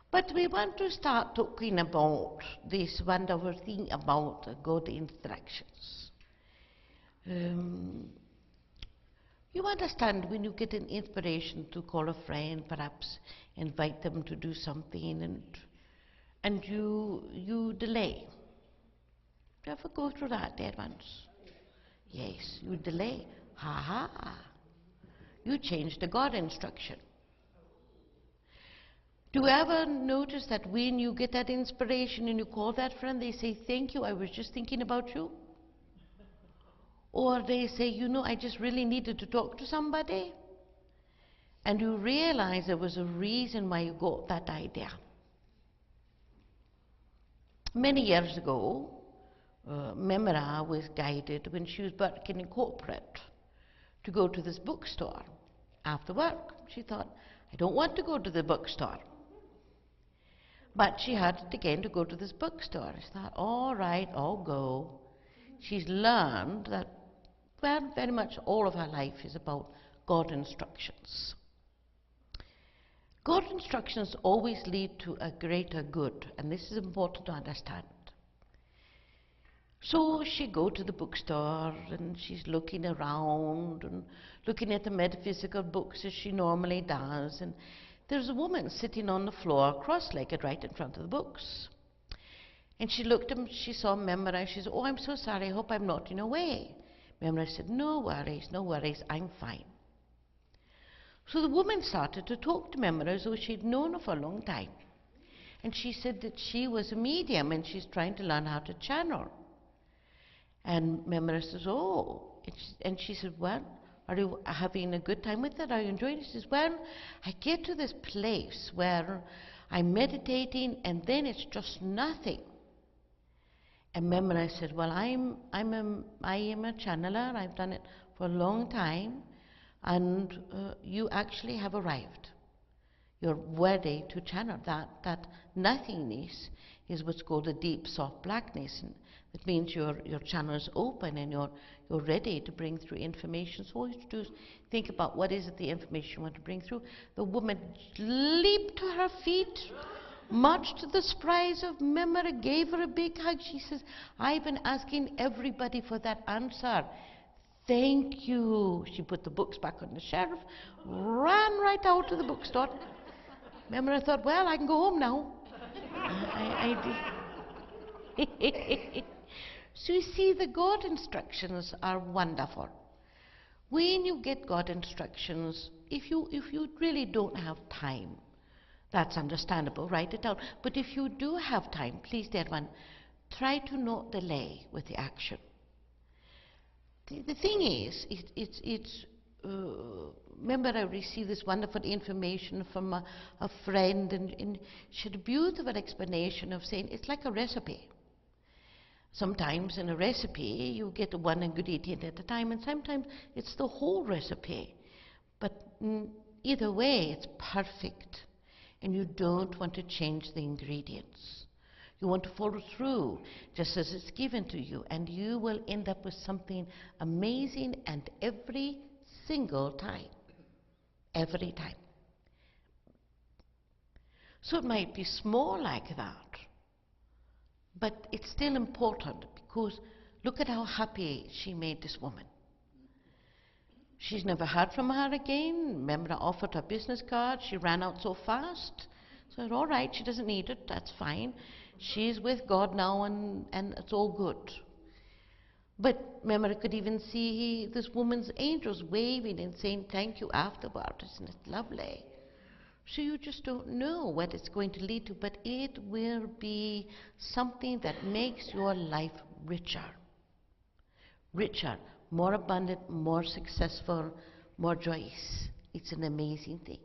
But we want to start talking about this wonderful thing about God instructions. You understand when you get an inspiration to call a friend, perhaps invite them to do something, and you delay. Do you ever go through that, dear ones? Yes, you delay. Ha ha. You change the God instruction. Do you ever notice that when you get that inspiration and you call that friend, they say, thank you, I was just thinking about you? Or they say, you know, I just really needed to talk to somebody. And you realize there was a reason why you got that idea. Many years ago, Memra was guided when she was working in corporate to go to this bookstore after work. She thought, I don't want to go to the bookstore. But she had again to go to this bookstore. She thought, all right, I'll go. She's learned that very much all of her life is about God instructions. God instructions always lead to a greater good, and this is important to understand. So she go to the bookstore and she's looking around and looking at the metaphysical books as she normally does, and there's a woman sitting on the floor cross-legged right in front of the books. And she looked at him, she saw Memra, she said, oh, I'm so sorry, I hope I'm not in your way. Memra said, no worries, I'm fine. So the woman started to talk to Memra as though she'd known her for a long time. And she said that she was a medium and she's trying to learn how to channel. And Memra says, oh. And she said, well, are you having a good time with it? Are you enjoying it? She says, well, I get to this place where I'm meditating and then it's just nothing. And Memra said, well, I am a channeler. I've done it for a long time. And you actually have arrived. You're ready to channel. That nothingness is what's called a deep, soft blackness. And that means your channel is open and you're ready to bring through information. So all you have to do is think about what is it the information you want to bring through. The woman leaped to her feet, much to the surprise of Memra, gave her a big hug. She says, I've been asking everybody for that answer. Thank you. She put the books back on the shelf, ran right out to the bookstore. Memra thought, well, I can go home now. So you see, the God instructions are wonderful. When you get God instructions, if you really don't have time, that's understandable, write it down. But if you do have time, please, dear one, try to not delay with the action. The thing is, remember I received this wonderful information from a friend, and she had a beautiful explanation of saying it's like a recipe. Sometimes in a recipe you get one ingredient at a time, and sometimes it's the whole recipe. But either way, it's perfect, and you don't want to change the ingredients. You want to follow through just as it's given to you, and you will end up with something amazing, and every single time. Every time. So it might be small like that, but it's still important, because look at how happy she made this woman. She's never heard from her again. Memra offered her business card. She ran out so fast. So all right, she doesn't need it, that's fine. She's with God now, and it's all good. But Memra could even see this woman's angels waving and saying thank you afterward. Isn't it lovely? So you just don't know what it's going to lead to, but it will be something that makes your life richer. Richer, more abundant, more successful, more joyous. It's an amazing thing.